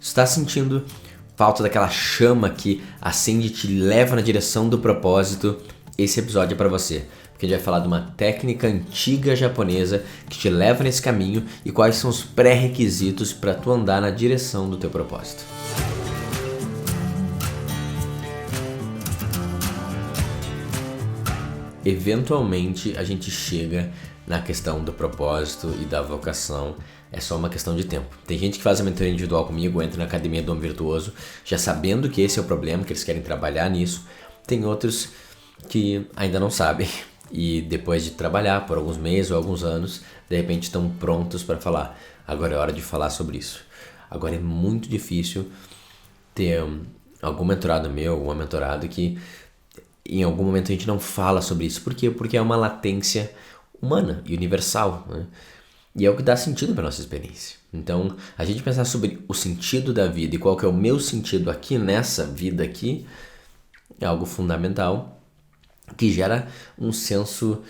Está sentindo falta daquela chama que acende e te leva na direção do propósito? Esse episódio é para você, porque a gente vai falar de uma técnica antiga japonesa que te leva nesse caminho e quais são os pré-requisitos para tu andar na direção do teu propósito. Eventualmente a gente chega na questão do propósito e da vocação, é só uma questão de tempo. Tem gente que faz a mentoria individual comigo, entra na Academia do Homem Virtuoso, já sabendo que esse é o problema, que eles querem trabalhar nisso. Tem outros que ainda não sabem e depois de trabalhar por alguns meses ou alguns anos, de repente estão prontos para falar, agora é hora de falar sobre isso. Agora é muito difícil ter algum mentorado meu, uma mentorada que em algum momento a gente não fala sobre isso. Por quê? Porque é uma latência humana e universal, né? E é o que dá sentido para nossa experiência. Então, a gente pensar sobre o sentido da vida e qual que é o meu sentido aqui nessa vida aqui é algo fundamental que gera um senso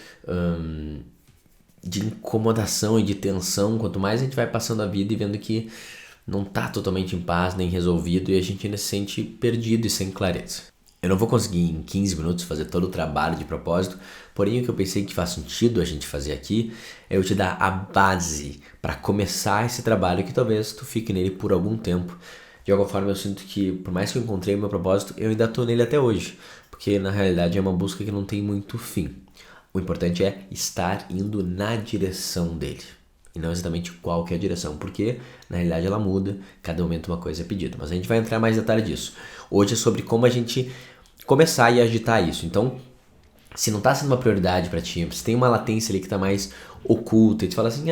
de incomodação e de tensão quanto mais a gente vai passando a vida e vendo que não está totalmente em paz nem resolvido e a gente ainda se sente perdido e sem clareza. Eu não vou conseguir em 15 minutos fazer todo o trabalho de propósito, porém o que eu pensei que faz sentido a gente fazer aqui é eu te dar a base para começar esse trabalho que talvez tu fique nele por algum tempo. De alguma forma eu sinto que, por mais que eu encontrei o meu propósito, eu ainda estou nele até hoje, porque na realidade é uma busca que não tem muito fim. O importante é estar indo na direção dele. E não exatamente qual que é a direção, porque na realidade ela muda, cada momento uma coisa é pedida. Mas a gente vai entrar mais em detalhe disso. Hoje é sobre como a gente começar e agitar isso. Então, se não está sendo uma prioridade para ti, se tem uma latência ali que está mais oculta e tu fala assim,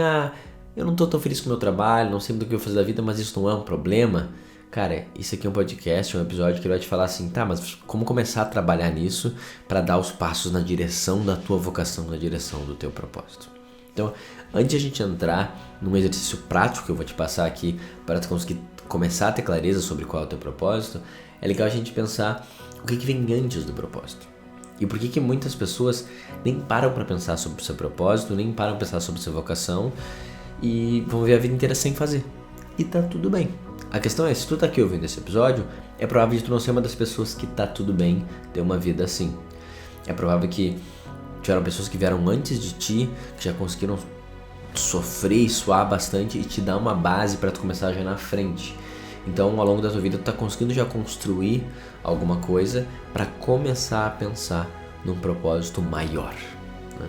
eu não estou tão feliz com o meu trabalho, não sei muito o que eu vou fazer da vida, mas isso não é um problema. Cara, isso aqui é um podcast, um episódio que vai te falar assim, tá, mas como começar a trabalhar nisso para dar os passos na direção da tua vocação, na direção do teu propósito. Então, antes de a gente entrar num exercício prático que eu vou te passar aqui para tu conseguir começar a ter clareza sobre qual é o teu propósito, é legal a gente pensar o que vem antes do propósito. E por que muitas pessoas nem param para pensar sobre o seu propósito, nem param para pensar sobre a sua vocação e vão viver a vida inteira sem fazer. E tá tudo bem. A questão é, se tu tá aqui ouvindo esse episódio, é provável que tu não seja uma das pessoas que tá tudo bem ter uma vida assim. É provável que tiveram pessoas que vieram antes de ti, que já conseguiram sofrer e suar bastante e te dar uma base para tu começar a já na frente. Então, ao longo da tua vida, tu tá conseguindo já construir alguma coisa para começar a pensar num propósito maior, né?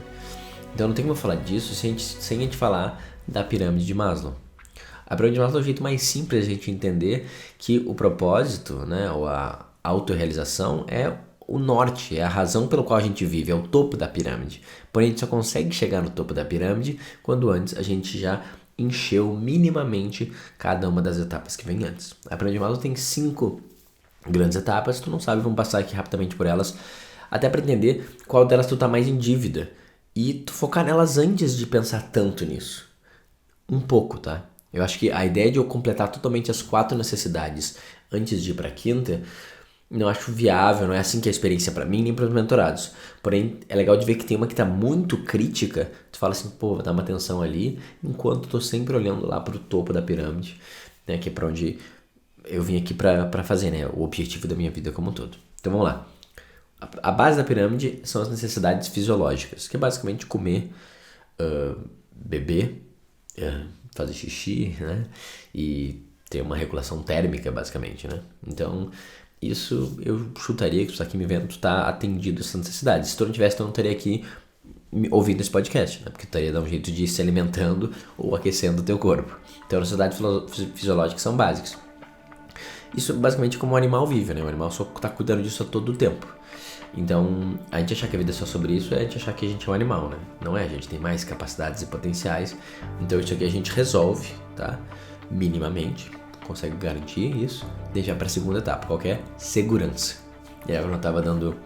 Então, não tem como falar disso sem a gente falar da pirâmide de Maslow. A pirâmide de Maslow é o jeito mais simples de a gente entender que o propósito, né, ou a autorrealização é o norte, é a razão pelo qual a gente vive, é o topo da pirâmide. Porém, a gente só consegue chegar no topo da pirâmide quando antes a gente já encheu minimamente cada uma das etapas que vem antes. A pirâmide de Maslow tem 5 grandes etapas, tu não sabe, vamos passar aqui rapidamente por elas, até para entender qual delas tu tá mais em dívida e tu focar nelas antes de pensar tanto nisso. Um pouco, tá? Eu acho que a ideia de eu completar totalmente as 4 necessidades antes de ir para a 5ª, não acho viável, não é assim que é a experiência para mim nem para os mentorados. Porém, é legal de ver que tem uma que tá muito crítica, tu fala assim, pô, vou dar uma atenção ali, enquanto tô sempre olhando lá pro topo da pirâmide, né, que é para onde eu vim aqui para fazer, né, o objetivo da minha vida como um todo. Então vamos lá. A base da pirâmide são as necessidades fisiológicas, que é basicamente comer, beber, fazer xixi, né, e ter uma regulação térmica, basicamente, né. Então, isso eu chutaria que tu tá aqui me vendo, tu tá atendido essas necessidades. Se tu não tivesse, tu não estaria aqui ouvindo esse podcast, né? Porque tu estaria dando um jeito de ir se alimentando ou aquecendo o teu corpo. Então, as necessidades fisiológicas são básicas. Isso é basicamente como um animal vive, né? O animal só tá cuidando disso a todo tempo. Então, a gente achar que a vida é só sobre isso é a gente achar que a gente é um animal, né? Não é, a gente tem mais capacidades e potenciais. Então, isso aqui a gente resolve, tá? Minimamente. Consegue garantir isso, deixar para a segunda etapa, qual que é? Segurança. E aí eu tava dando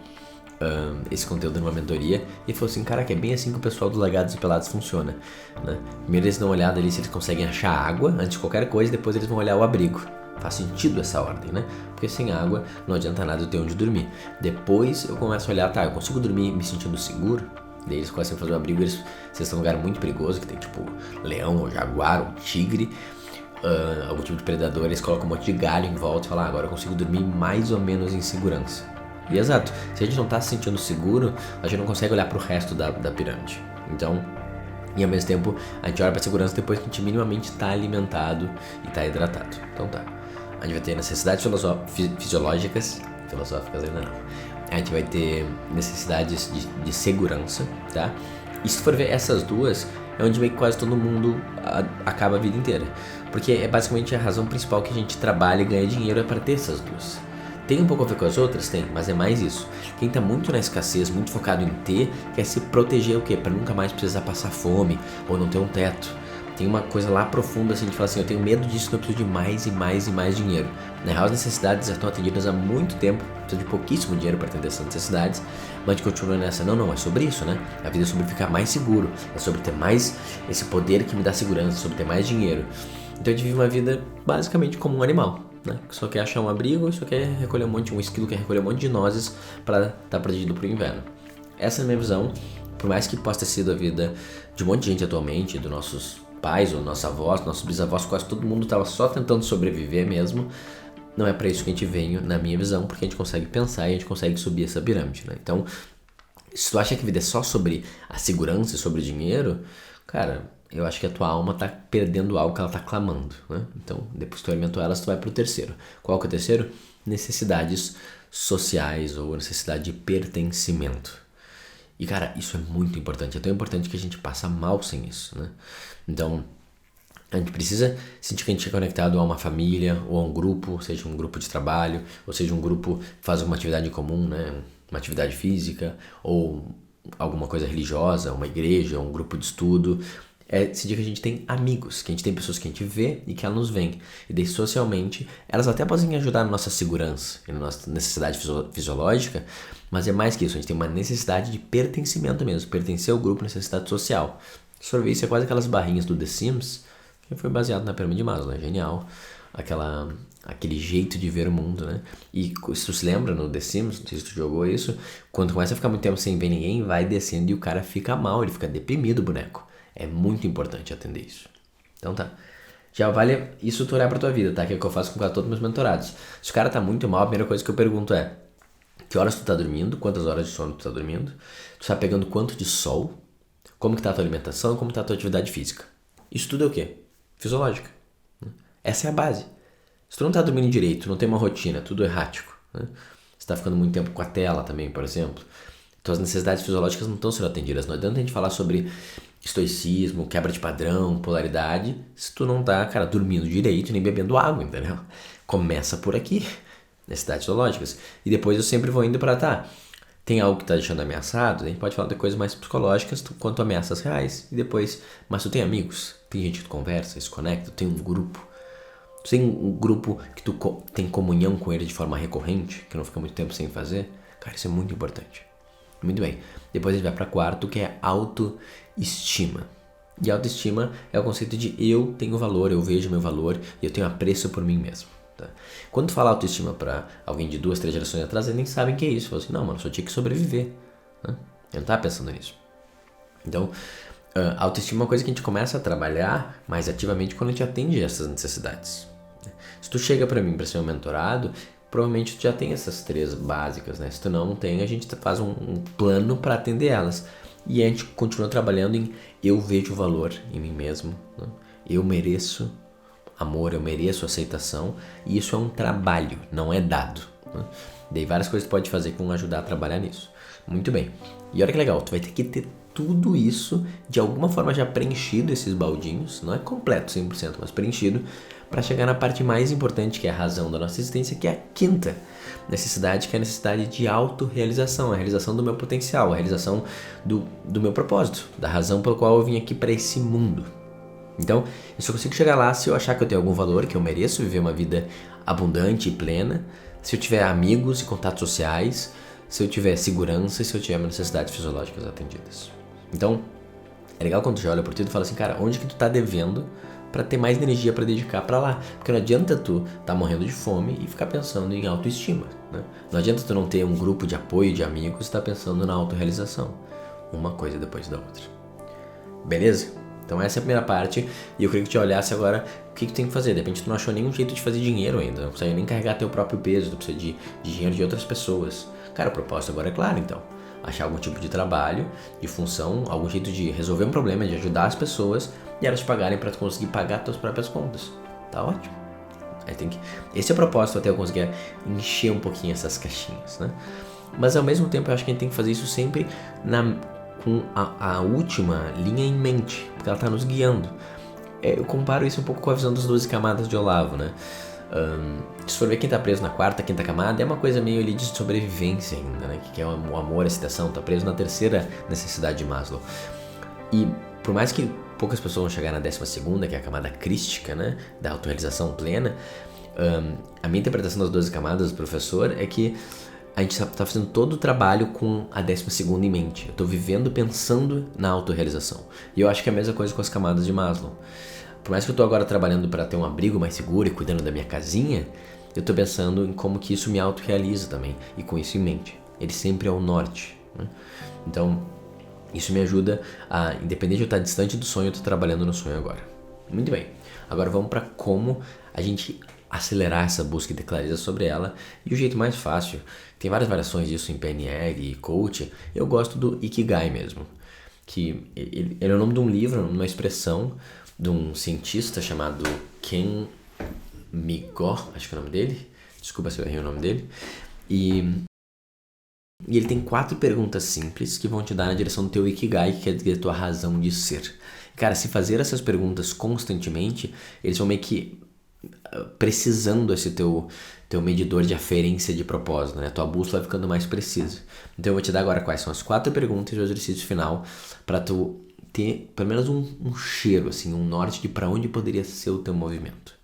esse conteúdo numa mentoria e falou assim, caraca, é bem assim que o pessoal dos Largados e Pelados funciona, né? Primeiro eles dão uma olhada ali se eles conseguem achar água antes de qualquer coisa, depois eles vão olhar o abrigo. Faz sentido essa ordem, né? Porque sem água não adianta nada eu ter onde dormir. Depois eu começo a olhar, tá, eu consigo dormir me sentindo seguro? Daí eles começam a fazer o abrigo, vocês estão num lugar muito perigoso, que tem tipo leão, ou jaguar, ou tigre. algum tipo de predador, eles colocam um monte de galho em volta e falam, agora eu consigo dormir mais ou menos em segurança. E exato, se a gente não tá se sentindo seguro, a gente não consegue olhar pro resto da pirâmide. Então, e ao mesmo tempo, a gente olha pra segurança depois que a gente minimamente tá alimentado e tá hidratado. Então tá, a gente vai ter necessidades fisiológicas, filosóficas ainda não. A gente vai ter necessidades de segurança, tá? E se for ver essas duas, é onde meio que quase todo mundo acaba a vida inteira. Porque é basicamente a razão principal que a gente trabalha e ganha dinheiro é para ter essas duas. Tem um pouco a ver com as outras? Tem, mas é mais isso. Quem tá muito na escassez, muito focado em ter, quer se proteger o quê? Para nunca mais precisar passar fome ou não ter um teto. Tem uma coisa lá profunda assim de falar assim, eu tenho medo disso, eu preciso de mais e mais e mais dinheiro. Na real, as necessidades já estão atendidas há muito tempo, precisa de pouquíssimo dinheiro para atender essas necessidades, mas a gente continua nessa, não, é sobre isso, né? A vida é sobre ficar mais seguro, é sobre ter mais esse poder que me dá segurança, é sobre ter mais dinheiro. Então a gente vive uma vida basicamente como um animal, né? Que só quer achar um abrigo, só quer recolher um esquilo quer recolher um monte de nozes para estar protegido pro inverno. Essa é a minha visão, por mais que possa ter sido a vida de um monte de gente atualmente, dos nossos pais ou nossos avós, nossos bisavós, quase todo mundo estava só tentando sobreviver mesmo. Não é para isso que a gente veio, na minha visão, porque a gente consegue pensar e a gente consegue subir essa pirâmide, né? Então, se tu acha que a vida é só sobre a segurança e sobre o dinheiro, cara, eu acho que a tua alma tá perdendo algo que ela tá clamando, né? Então, depois que tu alimentou elas, tu vai pro terceiro. Qual que é o terceiro? Necessidades sociais ou necessidade de pertencimento. E, cara, isso é muito importante. É tão importante que a gente passa mal sem isso, né? Então, a gente precisa sentir que a gente é conectado a uma família ou a um grupo, seja um grupo de trabalho, ou seja um grupo que faz uma atividade em comum, né? Uma atividade física, ou alguma coisa religiosa, uma igreja, um grupo de estudo. É sentir que a gente tem amigos, que a gente tem pessoas que a gente vê e que elas nos veem. E daí, socialmente, elas até podem ajudar na nossa segurança e na nossa necessidade fisiológica, mas é mais que isso, a gente tem uma necessidade de pertencimento mesmo, pertencer ao grupo, necessidade social. Se for ver, isso é quase aquelas barrinhas do The Sims, que foi baseado na pirâmide de Maslow, né? Genial. Aquele jeito de ver o mundo, né? E se tu se lembra no The Sims, não sei se tu jogou isso, quando começa a ficar muito tempo sem ver ninguém, vai descendo e o cara fica mal, ele fica deprimido, o boneco. É muito importante atender isso. Então tá. Já vale isso tu olhar pra tua vida, tá? Que é o que eu faço com quase todos meus mentorados. Se o cara tá muito mal, a primeira coisa que eu pergunto é: que horas tu tá dormindo? Quantas horas de sono tu tá dormindo? Tu tá pegando quanto de sol? Como que tá a tua alimentação? Como tá a tua atividade física? Isso tudo é o quê? Fisiológica. Essa é a base. Se tu não tá dormindo direito, não tem uma rotina, tudo errático, né? Você tá ficando muito tempo com a tela também, por exemplo. Tuas necessidades fisiológicas não estão sendo atendidas. Não adianta a gente falar sobre estoicismo, quebra de padrão, polaridade, se tu não tá, cara, dormindo direito nem bebendo água, entendeu? Começa por aqui, necessidades fisiológicas. E depois eu sempre vou indo pra, tá, tem algo que tá deixando ameaçado, a gente pode falar de coisas mais psicológicas quanto ameaças reais. E depois, mas tu tem amigos, tem gente que tu conversa, se conecta, tu tem um grupo. Tu tem um grupo que tu tem comunhão com ele de forma recorrente, que não fica muito tempo sem fazer. Cara, isso é muito importante. Muito bem. Depois a gente vai para quarto, que é autoestima. E autoestima é o conceito de eu tenho valor, eu vejo meu valor e eu tenho apreço por mim mesmo. Tá? Quando tu fala autoestima para alguém de 2, 3 gerações atrás, eles nem sabem o que é isso. Fala assim, não, mano, só tinha que sobreviver. Né? Eu não tava pensando nisso. Então, autoestima é uma coisa que a gente começa a trabalhar mais ativamente quando a gente atende essas necessidades. Se tu chega para mim para ser um mentorado, provavelmente tu já tem essas 3 básicas, né? Se tu não tem, a gente faz um plano para atender elas. E a gente continua trabalhando em eu vejo valor em mim mesmo, né? Eu mereço amor, eu mereço aceitação. E isso é um trabalho, não é dado, né? Daí várias coisas tu pode fazer que vão ajudar a trabalhar nisso. Muito bem. E olha que legal, tu vai ter que ter tudo isso de alguma forma já preenchido, esses baldinhos. Não é completo 100%, mas preenchido, para chegar na parte mais importante, que é a razão da nossa existência, que é a quinta necessidade, que é a necessidade de autorrealização, a realização do meu potencial, a realização do meu propósito, da razão pela qual eu vim aqui para esse mundo. Então, eu só consigo chegar lá se eu achar que eu tenho algum valor, que eu mereço viver uma vida abundante e plena, se eu tiver amigos e contatos sociais, se eu tiver segurança e se eu tiver necessidades fisiológicas atendidas. Então, é legal quando tu já olha por ti e fala assim, cara, onde que tu tá devendo para ter mais energia para dedicar para lá? Porque não adianta tu tá morrendo de fome e ficar pensando em autoestima, né? Não adianta tu não ter um grupo de apoio de amigos e tá pensando na autorrealização. Uma coisa depois da outra. Beleza? Então essa é a primeira parte, e eu queria que tu olhasse agora o que tu tem que fazer. De repente tu não achou nenhum jeito de fazer dinheiro ainda, não consegue nem carregar teu próprio peso, tu precisa de dinheiro de outras pessoas. Cara, o propósito agora é claro, então. Achar algum tipo de trabalho, de função, algum jeito de resolver um problema, de ajudar as pessoas e elas te pagarem para tu conseguir pagar tuas próprias contas. Tá ótimo. Esse é o propósito, até eu conseguir encher um pouquinho essas caixinhas, né? Mas ao mesmo tempo eu acho que a gente tem que fazer isso sempre com a última linha em mente, porque ela está nos guiando. Eu comparo isso um pouco com a visão das 12 camadas de Olavo, né? Se for ver quem tá preso na quarta, quinta camada, é uma coisa meio ali de sobrevivência ainda, né? Que é o amor, a excitação, tá preso na terceira necessidade de Maslow. E por mais que poucas pessoas vão chegar na 12ª, que é a camada crística, né? Da autorrealização plena, a minha interpretação das 12 camadas do professor é que a gente tá fazendo todo o trabalho com a 12ª em mente. Eu tô vivendo pensando na autorrealização. E eu acho que é a mesma coisa com as camadas de Maslow. Por mais que eu tô agora trabalhando para ter um abrigo mais seguro e cuidando da minha casinha, eu tô pensando em como que isso me autorrealiza também, e com isso em mente. Ele sempre é o norte, né? Então, isso me ajuda a, independente de eu estar distante do sonho, eu tô trabalhando no sonho agora. Muito bem. Agora vamos para como a gente acelerar essa busca de clareza sobre ela. E o jeito mais fácil, tem várias variações disso em PNL e coach, eu gosto do Ikigai mesmo. Que ele é o nome de um livro, uma expressão de um cientista chamado Ken Migor, acho que é o nome dele. Desculpa se eu errei o nome dele. E ele tem 4 perguntas simples que vão te dar na direção do teu Ikigai, que quer dizer a tua razão de ser. Cara, se fazer essas perguntas constantemente, eles vão meio que precisando esse teu medidor de aferência de propósito, né? A tua bússola vai ficando mais precisa. Então eu vou te dar agora quais são as 4 perguntas e o exercício final para tu ter pelo menos um cheiro, assim, um norte de para onde poderia ser o teu movimento.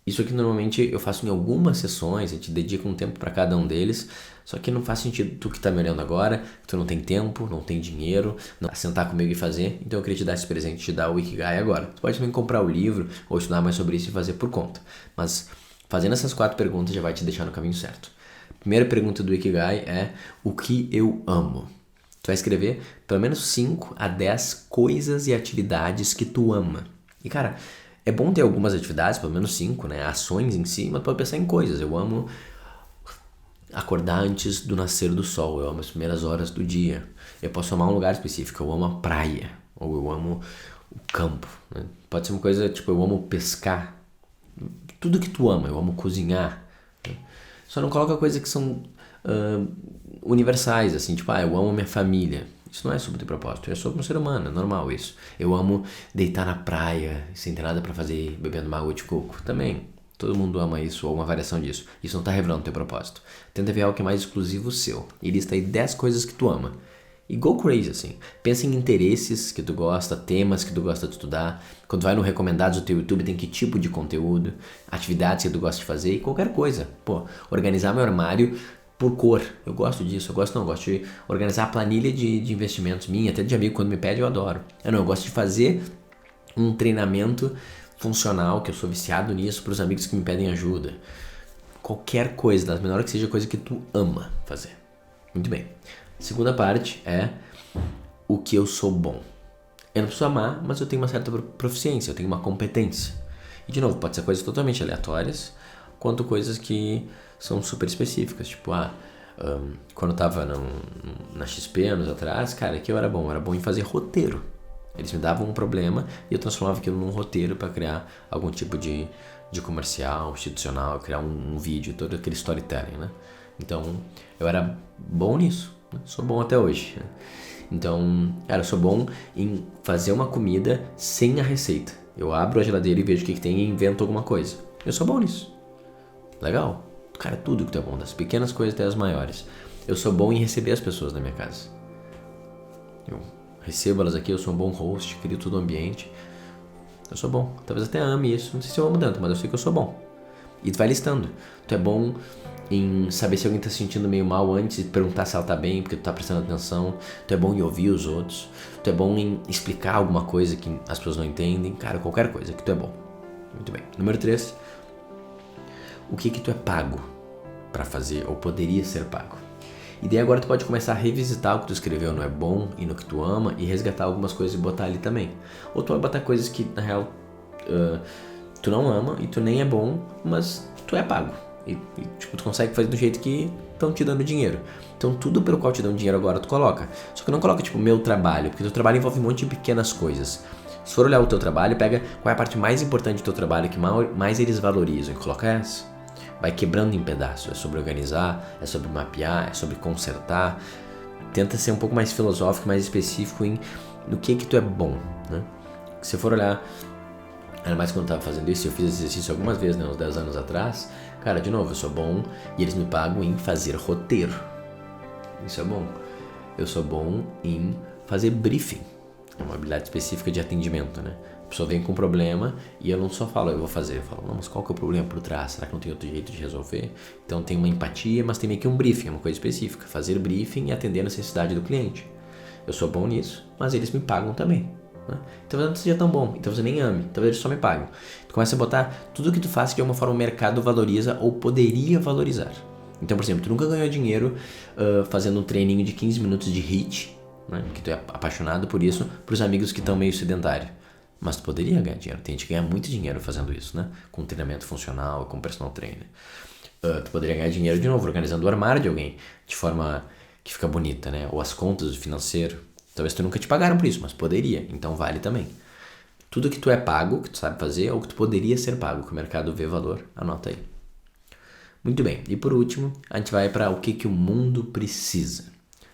Isso aqui normalmente eu faço em algumas sessões, a gente dedica um tempo para cada um deles, só que não faz sentido tu que tá me olhando agora, tu não tem tempo, não tem dinheiro, não sentar comigo e fazer, então eu queria te dar esse presente, te dar o Ikigai agora. Tu pode também comprar o livro ou estudar mais sobre isso e fazer por conta, mas fazendo essas 4 perguntas já vai te deixar no caminho certo. Primeira pergunta do Ikigai é: o que eu amo? Tu vai escrever pelo menos 5 a 10 coisas e atividades que tu ama. E cara, é bom ter algumas atividades, pelo menos 5, né? Ações em si, mas pode pensar em coisas. Eu amo acordar antes do nascer do sol, eu amo as primeiras horas do dia. Eu posso amar um lugar específico, eu amo a praia, ou eu amo o campo, né? Pode ser uma coisa tipo, eu amo pescar. Tudo que tu ama, eu amo cozinhar, né? Só não coloca coisas que são universais, assim, tipo, eu amo minha família. Isso não é sobre o teu propósito, é sobre um ser humano, é normal isso. Eu amo deitar na praia, sem ter nada pra fazer, bebendo uma água de coco. Também, todo mundo ama isso, ou uma variação disso. Isso não tá revelando o teu propósito. Tenta ver algo que é mais exclusivo seu. E lista aí 10 coisas que tu ama. E go crazy, assim. Pensa em interesses que tu gosta, temas que tu gosta de estudar. Quando vai no recomendados do teu YouTube, tem que tipo de conteúdo, atividades que tu gosta de fazer e qualquer coisa. Pô, organizar meu armário por cor. Eu gosto disso, eu gosto de organizar a planilha de investimentos minha, até de amigo, quando me pede eu adoro. Eu gosto de fazer um treinamento funcional, que eu sou viciado nisso, para os amigos que me pedem ajuda. Qualquer coisa, das menores que seja coisa que tu ama fazer. Muito bem. Segunda parte é o que eu sou bom. Eu não preciso amar, mas eu tenho uma certa proficiência, eu tenho uma competência. E de novo, pode ser coisas totalmente aleatórias, quanto coisas que são super específicas. Tipo, quando eu tava na XP anos atrás, cara, que eu era bom em fazer roteiro. Eles me davam um problema e eu transformava aquilo num roteiro para criar algum tipo de comercial, institucional, criar um vídeo, todo aquele storytelling, né? Então, eu era bom nisso, né? Sou bom até hoje, né? Então, cara, eu sou bom em fazer uma comida sem a receita. Eu abro a geladeira e vejo o que tem e invento alguma coisa. Eu sou bom nisso. Legal? Cara, tudo que tu é bom, das pequenas coisas até as maiores. Eu sou bom em receber as pessoas na minha casa. Eu recebo elas aqui, eu sou um bom host, crio todo o ambiente. Eu sou bom. Talvez até ame isso, não sei se eu amo tanto, mas eu sei que eu sou bom. E tu vai listando. Tu é bom em saber se alguém tá se sentindo meio mal antes de perguntar se ela tá bem, porque tu tá prestando atenção. Tu é bom em ouvir os outros. Tu é bom em explicar alguma coisa que as pessoas não entendem. Cara, qualquer coisa que tu é bom. Muito bem. Número 3. O que tu é pago pra fazer ou poderia ser pago? E daí agora tu pode começar a revisitar o que tu escreveu no É Bom e no que tu ama e resgatar algumas coisas e botar ali também. Ou tu vai botar coisas que na real tu não ama e tu nem é bom, mas tu é pago. E tipo, tu consegue fazer do jeito que estão te dando dinheiro. Então tudo pelo qual te dão dinheiro agora tu coloca. Só que não coloca tipo meu trabalho, porque teu trabalho envolve um monte de pequenas coisas. Se for olhar o teu trabalho, pega qual é a parte mais importante do teu trabalho que mais eles valorizam e coloca essa. Vai quebrando em pedaços. É sobre organizar, é sobre mapear, é sobre consertar. Tenta ser um pouco mais filosófico, mais específico no que tu é bom, né? Se for olhar, ainda mais quando eu tava fazendo isso, eu fiz esse exercício algumas vezes, né, uns 10 anos atrás. Cara, de novo, eu sou bom e eles me pagam em fazer roteiro. Isso é bom. Eu sou bom em fazer briefing. É uma habilidade específica de atendimento, né? A pessoa vem com um problema e eu não só falo, eu vou fazer. Eu falo, não, mas qual que é o problema por trás? Será que não tem outro jeito de resolver? Então tem uma empatia, mas tem meio que um briefing, uma coisa específica. Fazer briefing e atender a necessidade do cliente. Eu sou bom nisso, mas eles me pagam também. Né? Então não seja tão bom, então você nem ame, então eles só me pagam. Tu começa a botar tudo que tu faz que de alguma forma o mercado valoriza ou poderia valorizar. Então, por exemplo, tu nunca ganhou dinheiro fazendo um treininho de 15 minutos de HIIT, né? Que tu é apaixonado por isso, pros amigos que estão meio sedentários. Mas tu poderia ganhar dinheiro, tem gente que ganha muito dinheiro fazendo isso, né? Com treinamento funcional, com personal trainer. Tu poderia ganhar dinheiro de novo organizando o armário de alguém de forma que fica bonita, né? Ou as contas do financeiro. Talvez tu nunca te pagaram por isso, mas poderia, então vale também. Tudo que tu é pago, que tu sabe fazer, ou que tu poderia ser pago, que o mercado vê valor, anota aí. Muito bem, e por último, a gente vai para o que o mundo precisa.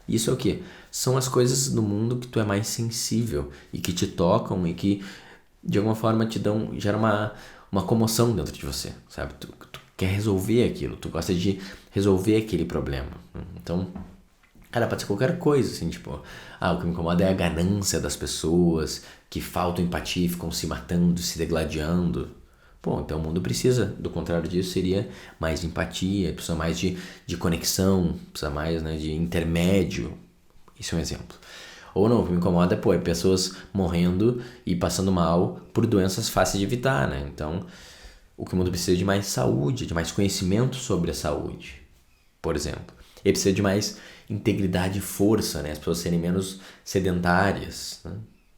Isso é o que? São as coisas do mundo que tu é mais sensível e que te tocam e que de alguma forma gera uma comoção dentro de você, sabe? Tu quer resolver aquilo, tu gosta de resolver aquele problema. Então, cara, pode ser qualquer coisa, assim, tipo, o que me incomoda é a ganância das pessoas que faltam empatia e ficam se matando, se degladiando. Pô, então o mundo precisa, do contrário disso, seria mais de empatia, precisa mais de conexão, precisa mais, né, de intermédio. Isso é um exemplo. Ou não, o que me incomoda é pessoas morrendo e passando mal por doenças fáceis de evitar, né? Então, o que o mundo precisa é de mais saúde, de mais conhecimento sobre a saúde, por exemplo. Ele precisa de mais integridade e força, né? As pessoas serem menos sedentárias, né?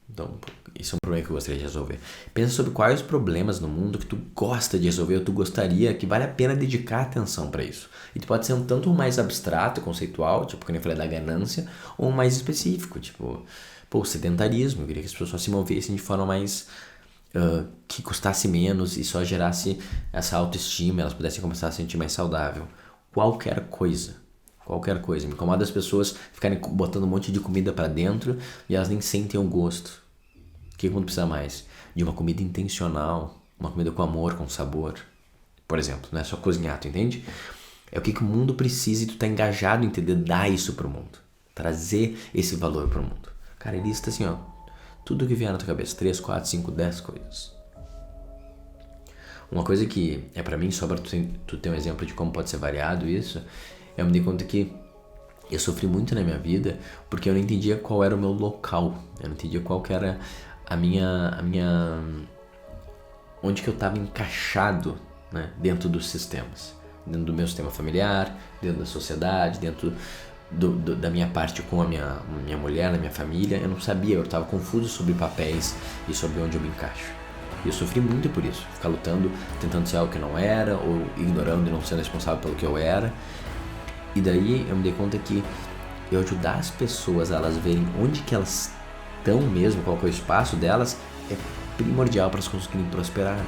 Então, isso é um problema que eu gostaria de resolver. Pensa sobre quais os problemas no mundo que tu gosta de resolver ou tu gostaria que vale a pena dedicar atenção para isso. E tu pode ser um tanto mais abstrato, conceitual, tipo, como eu falei da ganância, ou mais específico, tipo, o sedentarismo. Eu queria que as pessoas só se movessem de forma mais que custasse menos e só gerasse essa autoestima, elas pudessem começar a se sentir mais saudável. Qualquer coisa. Me incomoda as pessoas ficarem botando um monte de comida pra dentro e elas nem sentem o gosto. O que o mundo precisa mais? De uma comida intencional, uma comida com amor, com sabor. Por exemplo, não é só cozinhar, tu entende? É o que o mundo precisa e tu tá engajado em entender, dar isso pro mundo. Trazer esse valor pro mundo. Cara, lista assim, ó. Tudo que vier na tua cabeça. 3, 4, 5, 10 coisas. Uma coisa que é pra mim, só pra tu ter um exemplo de como pode ser variado isso, eu me dei conta que eu sofri muito na minha vida porque eu não entendia qual era o meu local. Eu não entendia qual que era a minha onde que eu estava encaixado, né, dentro dos sistemas. Dentro do meu sistema familiar, dentro da sociedade, dentro da minha parte com a minha mulher, na minha família. Eu não sabia, eu estava confuso sobre papéis e sobre onde eu me encaixo. E eu sofri muito por isso, ficar lutando, tentando ser algo que eu não era, ou ignorando e não sendo responsável pelo que eu era. E daí eu me dei conta que eu ajudar as pessoas a elas verem onde que elas estão mesmo, qual que é o espaço delas, é primordial para elas conseguirem prosperar. Né?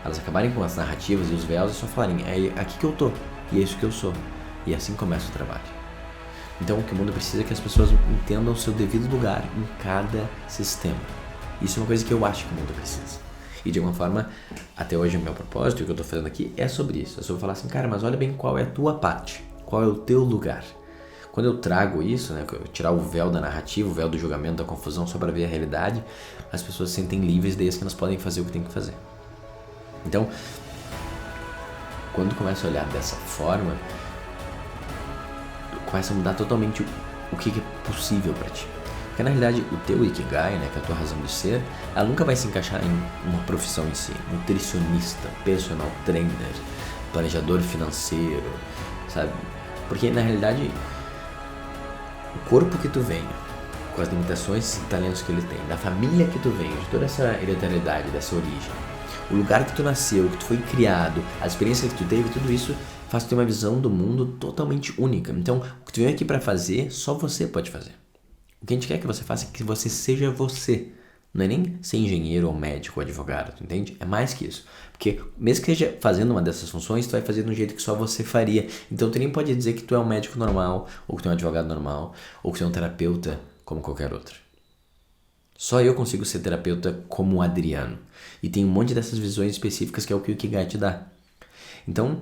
Elas acabarem com as narrativas e os véus e só falarem, é aqui que eu tô, e é isso que eu sou. E assim começa o trabalho. Então o que o mundo precisa é que as pessoas entendam o seu devido lugar em cada sistema. Isso é uma coisa que eu acho que o mundo precisa. E de alguma forma, até hoje o meu propósito, o que eu tô fazendo aqui é sobre isso. É sobre falar assim, cara, mas olha bem qual é a tua parte. Qual é o teu lugar? Quando eu trago isso, né, tirar o véu da narrativa, o véu do julgamento, da confusão só para ver a realidade, as pessoas se sentem livres desde que elas podem fazer o que tem que fazer. Então, quando começa a olhar dessa forma, começa a mudar totalmente o que é possível para ti. Porque na realidade o teu Ikigai, né, que é a tua razão de ser, ela nunca vai se encaixar em uma profissão em si. Nutricionista, personal trainer, planejador financeiro, sabe? Porque na realidade o corpo que tu vem, com as limitações e talentos que ele tem, da família que tu vem, de toda essa hereditariedade, dessa origem, o lugar que tu nasceu, que tu foi criado, a experiência que tu teve, tudo isso faz tu ter uma visão do mundo totalmente única. Então, o que tu veio aqui para fazer, só você pode fazer. O que a gente quer que você faça é que você seja você. Não é nem ser engenheiro ou médico ou advogado, tu entende? É mais que isso. Porque mesmo que esteja fazendo uma dessas funções, tu vai fazer de um jeito que só você faria. Então tu nem pode dizer que tu é um médico normal, ou que tu é um advogado normal, ou que tu é um terapeuta como qualquer outro. Só eu consigo ser terapeuta como o Adriano. E tem um monte dessas visões específicas que é o que o Ikigai te dá. Então,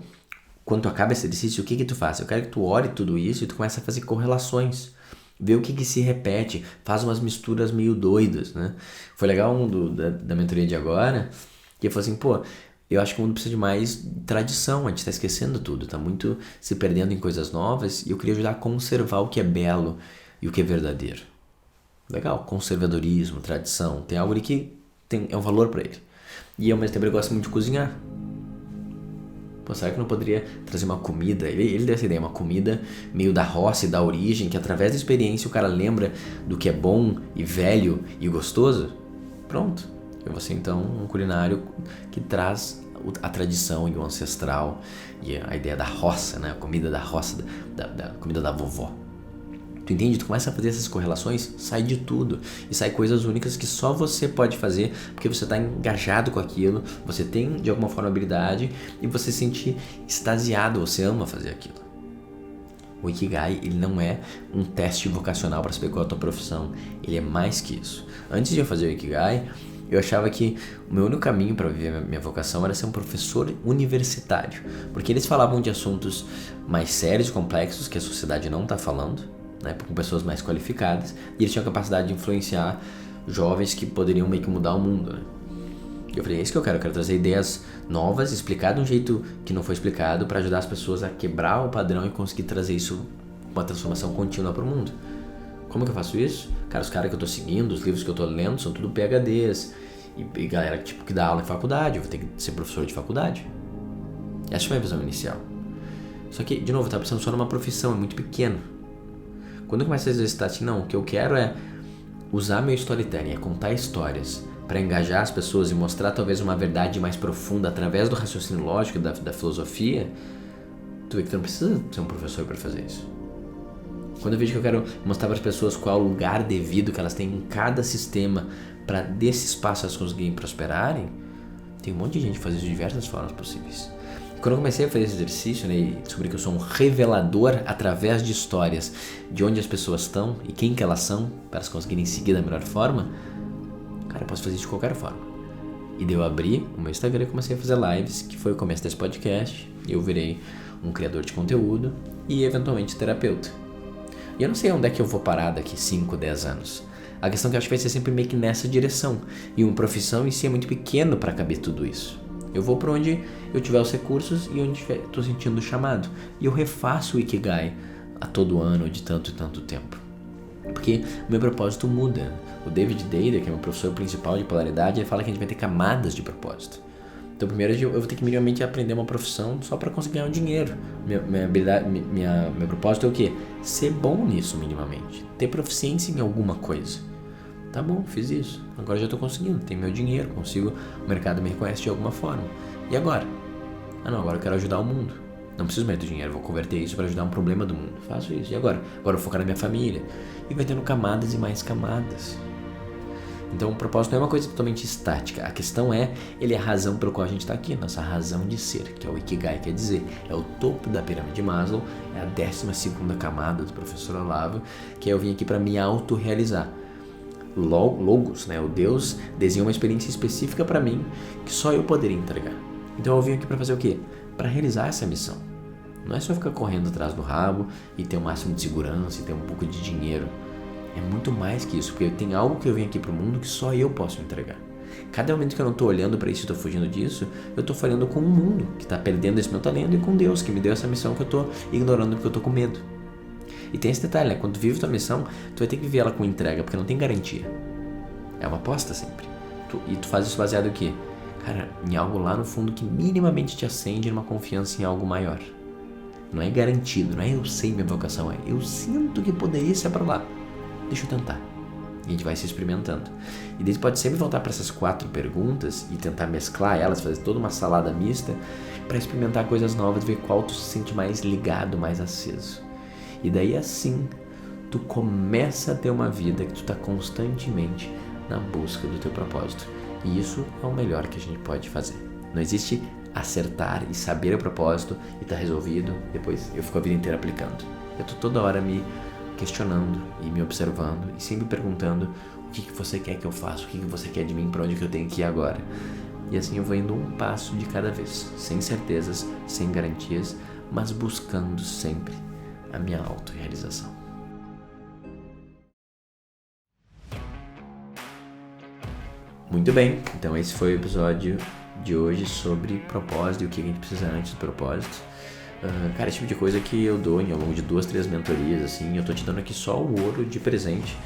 quando tu acaba esse exercício, o que tu faz? Eu quero que tu olhe tudo isso e tu comece a fazer correlações. Ver o que se repete, faz umas misturas meio doidas, né? Foi legal da mentoria de agora, que ele falou assim, pô, eu acho que o mundo precisa de mais tradição, a gente tá esquecendo tudo, tá muito se perdendo em coisas novas, e eu queria ajudar a conservar o que é belo e o que é verdadeiro. Legal, conservadorismo, tradição, tem algo ali que é um valor pra ele. E ao mesmo tempo ele gosta muito de cozinhar. Pô, será que não poderia trazer uma comida? Ele deu essa ideia, uma comida meio da roça e da origem, que através da experiência o cara lembra do que é bom e velho e gostoso? Pronto. Eu vou ser então um culinário que traz a tradição e o ancestral e a ideia da roça, né? A comida da roça, da comida da vovó. Tu entende? Tu começa a fazer essas correlações, sai de tudo. E sai coisas únicas que só você pode fazer, porque você está engajado com aquilo, você tem de alguma forma habilidade e você se sente extasiado, você ama fazer aquilo. O Ikigai, ele não é um teste vocacional para saber qual é a tua profissão. Ele é mais que isso. Antes de eu fazer o Ikigai, eu achava que o meu único caminho para viver a minha vocação era ser um professor universitário. Porque eles falavam de assuntos mais sérios e complexos que a sociedade não está falando, né, com pessoas mais qualificadas, e eles tinham a capacidade de influenciar jovens que poderiam meio que mudar o mundo, né? E eu falei, é isso que eu quero trazer ideias novas, explicar de um jeito que não foi explicado, para ajudar as pessoas a quebrar o padrão e conseguir trazer isso, uma transformação contínua para o mundo. Como que eu faço isso? Cara, os caras que eu tô seguindo, os livros que eu tô lendo, são tudo PhDs, e galera tipo, que dá aula em faculdade, eu vou ter que ser professor de faculdade. Essa foi a minha visão inicial. Só que, de novo, eu tava pensando só numa profissão, é muito pequeno. Quando eu começo a exercitar assim, não, o que eu quero é usar meu storytelling, é contar histórias para engajar as pessoas e mostrar talvez uma verdade mais profunda através do raciocínio lógico da filosofia, tu vê que tu não precisa ser um professor para fazer isso. Quando eu vejo que eu quero mostrar para as pessoas qual é o lugar devido que elas têm em cada sistema para desse espaço elas conseguirem prosperarem, tem um monte de gente que faz isso de diversas formas possíveis. Quando eu comecei a fazer esse exercício, né, e descobri que eu sou um revelador através de histórias de onde as pessoas estão e quem que elas são, para elas conseguirem seguir da melhor forma, cara, eu posso fazer isso de qualquer forma. E daí eu abri o meu Instagram e comecei a fazer lives, que foi o começo desse podcast, e eu virei um criador de conteúdo e eventualmente terapeuta. E eu não sei onde é que eu vou parar daqui 5, 10 anos. A questão é que eu acho que vai ser sempre meio que nessa direção. E uma profissão em si é muito pequeno para caber tudo isso. Eu vou para onde eu tiver os recursos e onde estou sentindo o chamado. E eu refaço o Ikigai a todo ano de tanto e tanto tempo. Porque o meu propósito muda. O David Deida, que é o meu professor principal de polaridade, ele fala que a gente vai ter camadas de propósito. Então primeiro eu vou ter que minimamente aprender uma profissão só para conseguir ganhar um dinheiro. Meu propósito é o quê? Ser bom nisso minimamente. Ter proficiência em alguma coisa. Tá bom, fiz isso. Agora já tô conseguindo. Tenho meu dinheiro, consigo. O mercado me reconhece de alguma forma. E agora? Agora eu quero ajudar o mundo. Não preciso mais do dinheiro, vou converter isso para ajudar um problema do mundo. Faço isso. E agora? Agora eu vou focar na minha família. E vai tendo camadas e mais camadas. Então o propósito não é uma coisa totalmente estática. A questão ele é a razão pelo qual a gente está aqui, nossa razão de ser, que é o Ikigai, quer dizer, é o topo da pirâmide de Maslow, é a 12ª camada do professor Olavo, que eu vim aqui para me autorrealizar. Logos, né, o Deus, desenhou uma experiência específica para mim que só eu poderia entregar. Então eu vim aqui para fazer o quê? Para realizar essa missão. Não é só ficar correndo atrás do rabo e ter o máximo de segurança e ter um pouco de dinheiro. É muito mais que isso, porque tem algo que eu vim aqui pro mundo que só eu posso entregar. Cada momento que eu não tô olhando para isso e tô fugindo disso, eu tô falhando com o mundo que tá perdendo esse meu talento e com Deus que me deu essa missão que eu tô ignorando porque eu tô com medo. E tem esse detalhe, né? Quando tu vive tua missão, tu vai ter que viver ela com entrega, porque não tem garantia. É uma aposta sempre. E tu faz isso baseado em quê? Cara, em algo lá no fundo que minimamente te acende numa confiança em algo maior. Não é garantido, não é eu sei minha vocação, é eu sinto que poderia ser pra lá. Deixa eu tentar. E a gente vai se experimentando. E daí você pode sempre voltar para essas 4 perguntas e tentar mesclar elas, fazer toda uma salada mista para experimentar coisas novas, ver qual tu se sente mais ligado, mais aceso. E daí assim, tu começa a ter uma vida que tu tá constantemente na busca do teu propósito. E isso é o melhor que a gente pode fazer. Não existe acertar e saber o propósito e tá resolvido, depois eu fico a vida inteira aplicando. Eu tô toda hora me questionando e me observando e sempre perguntando o que você quer que eu faça, o que você quer de mim, para onde que eu tenho que ir agora. E assim eu vou indo um passo de cada vez, sem certezas, sem garantias, mas buscando sempre a minha autorrealização. Muito bem, então esse foi o episódio de hoje sobre propósito e o que a gente precisa antes do propósito. Cara, esse tipo de coisa que eu dou ao longo de 2, 3 mentorias, assim, eu tô te dando aqui só o ouro de presente,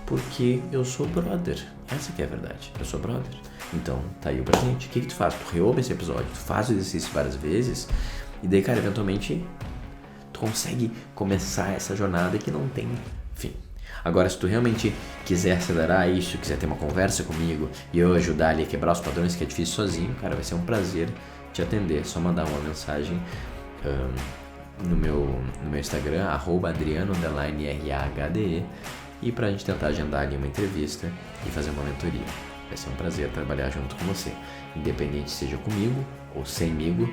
porque eu sou brother. Essa que é a verdade, eu sou brother. Então, tá aí o presente. O que tu faz? Tu reouve esse episódio, tu faz o exercício várias vezes, e daí, cara, eventualmente, tu consegue começar essa jornada que não tem fim. Agora, se tu realmente quiser acelerar isso, quiser ter uma conversa comigo e eu ajudar ali a quebrar os padrões que é difícil sozinho, cara, vai ser um prazer te atender. É só mandar uma mensagem no meu Instagram, @adriano_rahde, e pra gente tentar agendar ali uma entrevista e fazer uma mentoria. Vai ser um prazer trabalhar junto com você. Independente seja comigo ou semigo,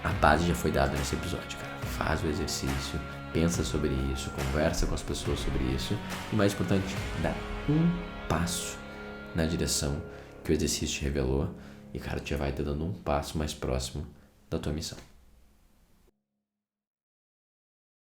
a base já foi dada nesse episódio, cara. Faz o exercício, pensa sobre isso, conversa com as pessoas sobre isso e, mais importante, dá um passo na direção que o exercício te revelou e, cara, tu já vai te dando um passo mais próximo da tua missão.